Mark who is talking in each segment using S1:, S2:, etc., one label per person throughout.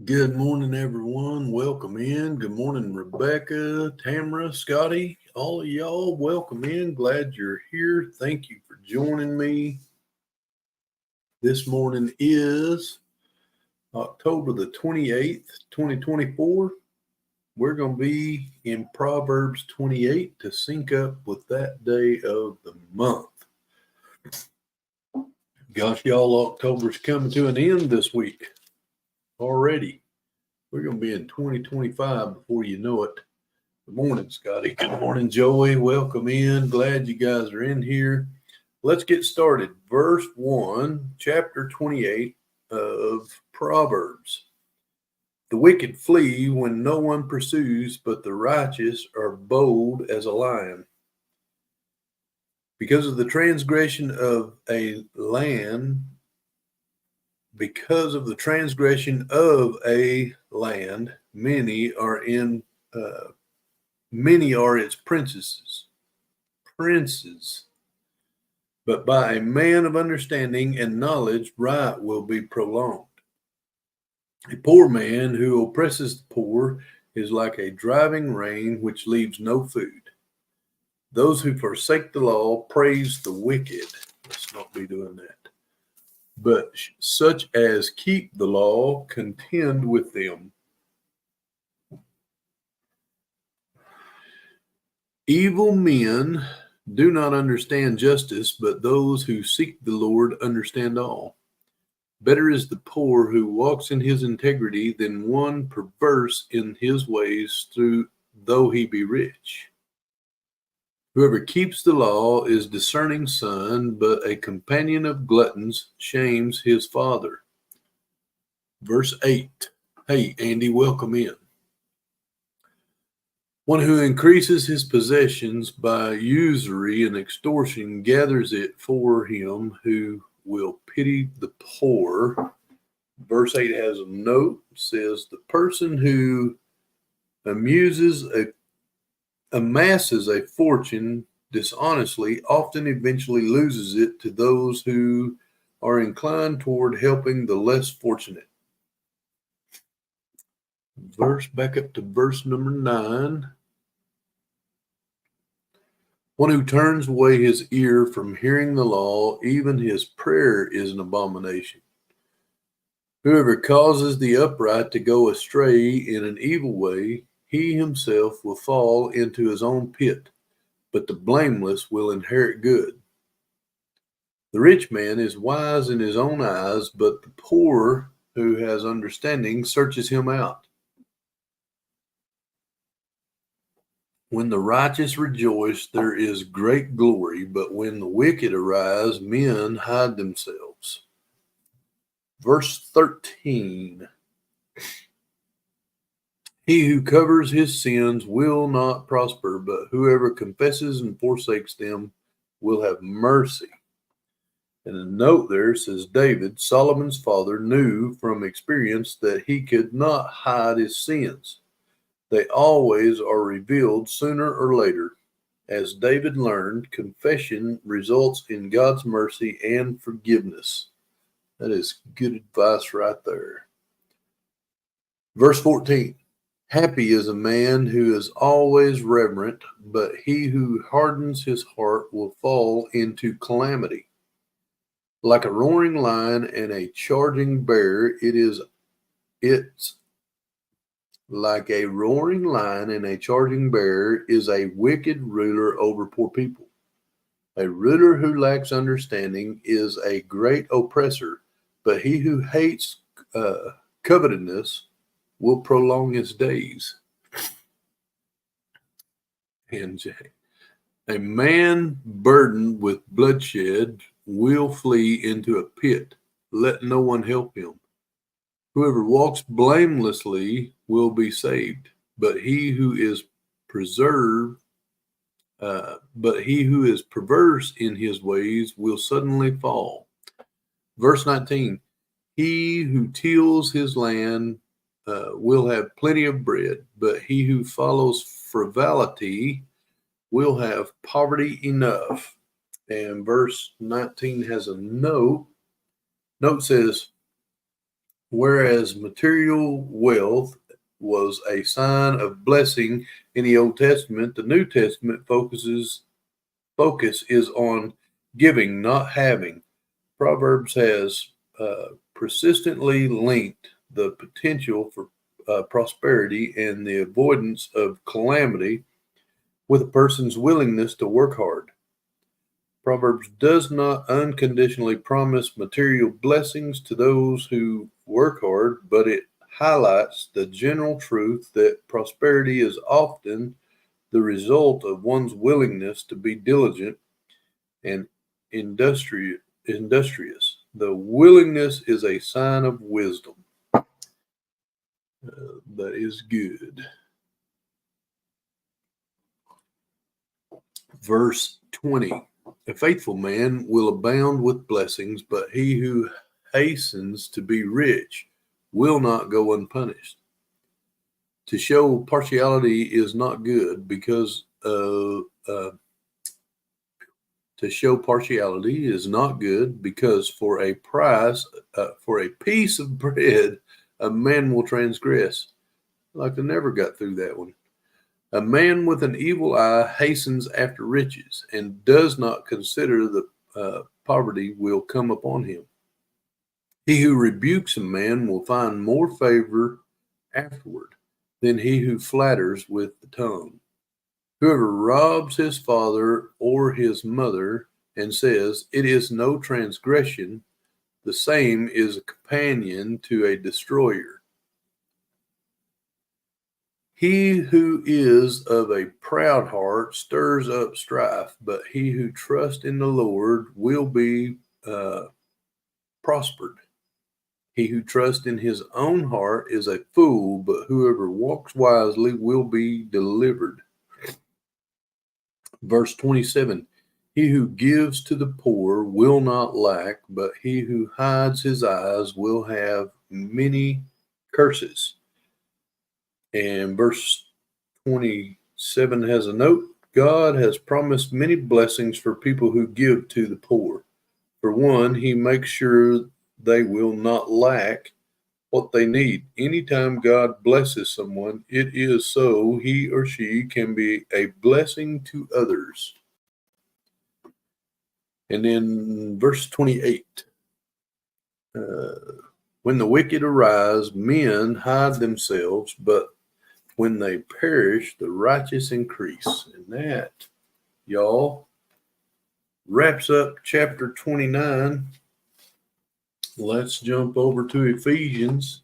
S1: Good morning, everyone. Welcome in. Good morning, Rebecca, Tamara, Scotty, all of y'all. Welcome in. Glad you're here. Thank you for joining me. This morning is October the 28th, 2024. We're going to be in Proverbs 28 to sync up with that day of the month. Gosh, y'all, October's coming to an end this week already. We're going to be in 2025 before you know it. Good morning, Scotty. Good morning, Joey. Welcome in. Glad you guys are in here. Let's get started. Verse 1, chapter 28 of Proverbs. The wicked flee when no one pursues, but the righteous are bold as a lion. Because of the transgression of a land, many are its princes. But by a man of understanding and knowledge, right will be prolonged. A poor man who oppresses the poor is like a driving rain which leaves no food. Those who forsake the law praise the wicked. Let's not be doing that. But such as keep the law contend with them. Evil men do not understand justice, but those who seek the Lord understand all. Better is the poor who walks in his integrity than one perverse in his ways, though he be rich. Whoever keeps the law is discerning son, but a companion of gluttons shames his father. Verse 8. Hey, Andy, welcome in. One who increases his possessions by usury and extortion gathers it for him who will pity the poor. Verse 8 has a note. It says, the person who amasses a fortune dishonestly often eventually loses it to those who are inclined toward helping the less fortunate. Back up to verse number 9. One who turns away his ear from hearing the law, even his prayer is an abomination. Whoever causes the upright to go astray in an evil way, he himself will fall into his own pit, but the blameless will inherit good. The rich man is wise in his own eyes, but the poor who has understanding searches him out. When the righteous rejoice, there is great glory, but when the wicked arise, men hide themselves. Verse 13. He who covers his sins will not prosper, but whoever confesses and forsakes them will have mercy. And a note there says, David, Solomon's father, knew from experience that he could not hide his sins. They always are revealed sooner or later. As David learned, confession results in God's mercy and forgiveness. That is good advice right there. Verse 14. Happy is a man who is always reverent, but he who hardens his heart will fall into calamity. Like a roaring lion and a charging bear, it's like a roaring lion and a charging bear is a wicked ruler over poor people. A ruler who lacks understanding is a great oppressor, but he who hates covetousness will prolong his days. And a man burdened with bloodshed will flee into a pit. Let no one help him. Whoever walks blamelessly will be saved, but he who is perverse in his ways will suddenly fall. Verse 19. He who tills his land will have plenty of bread, but he who follows frivolity will have poverty enough. And verse 19 has a note. Note says, Whereas material wealth was a sign of blessing in the Old Testament, the New Testament focus is on giving, not having. Proverbs has persistently linked the potential for prosperity and the avoidance of calamity with a person's willingness to work hard. Proverbs does not unconditionally promise material blessings to those who work hard, but it highlights the general truth that prosperity is often the result of one's willingness to be diligent and industrious. The willingness is a sign of wisdom. That is good. Verse 20. A faithful man will abound with blessings, but he who hastens to be rich will not go unpunished. To show partiality is not good because for a piece of bread, a man will transgress. Like I never got through that one. A man with an evil eye hastens after riches and does not consider the poverty will come upon him. He who rebukes a man will find more favor afterward than he who flatters with the tongue. Whoever robs his father or his mother and says, "It is no transgression," the same is a companion to a destroyer. He who is of a proud heart stirs up strife, but he who trusts in the Lord will be prospered. He who trusts in his own heart is a fool, but whoever walks wisely will be delivered. Verse 27, he who gives to the poor will not lack, but he who hides his eyes will have many curses. And verse 27 has a note. God has promised many blessings for people who give to the poor. For one, he makes sure they will not lack what they need. Anytime God blesses someone, it is so he or she can be a blessing to others. And then verse 28. When the wicked arise, men hide themselves, but when they perish, the righteous increase. And that, y'all, wraps up chapter 29. Let's jump over to Ephesians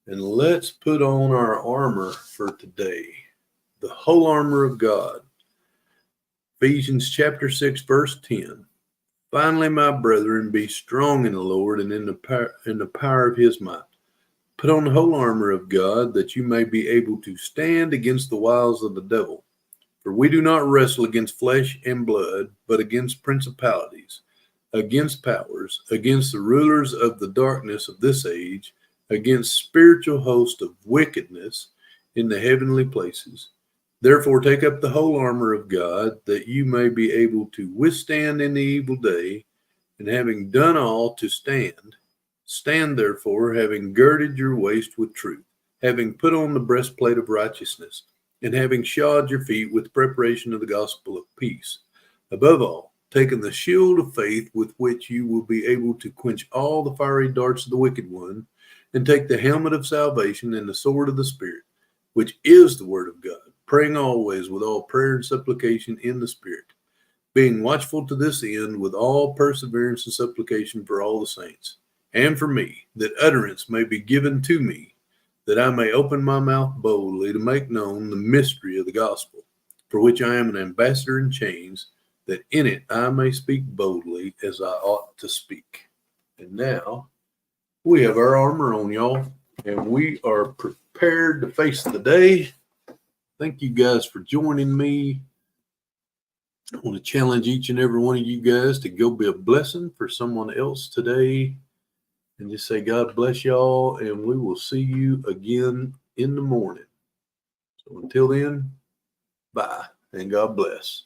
S1: and let's put on our armor for today. The whole armor of God. Ephesians chapter 6, verse 10. Finally, my brethren, be strong in the Lord and in the power of his might. Put on the whole armor of God, that you may be able to stand against the wiles of the devil. For we do not wrestle against flesh and blood, but against principalities, against powers, against the rulers of the darkness of this age, against spiritual hosts of wickedness in the heavenly places. Therefore take up the whole armor of God, that you may be able to withstand in the evil day, and having done all, to stand. Stand therefore, having girded your waist with truth, having put on the breastplate of righteousness, and having shod your feet with preparation of the gospel of peace. Above all, taking the shield of faith, with which you will be able to quench all the fiery darts of the wicked one, and take the helmet of salvation and the sword of the Spirit, which is the word of God, praying always with all prayer and supplication in the Spirit, being watchful to this end with all perseverance and supplication for all the saints, and for me, that utterance may be given to me, that I may open my mouth boldly to make known the mystery of the gospel, for which I am an ambassador in chains, that in it I may speak boldly as I ought to speak. And now we have our armor on, y'all, and we are prepared to face the day. Thank you guys for joining me. I want to challenge each and every one of you guys to go be a blessing for someone else today. And just say, God bless y'all, and we will see you again in the morning. So until then, bye, and God bless.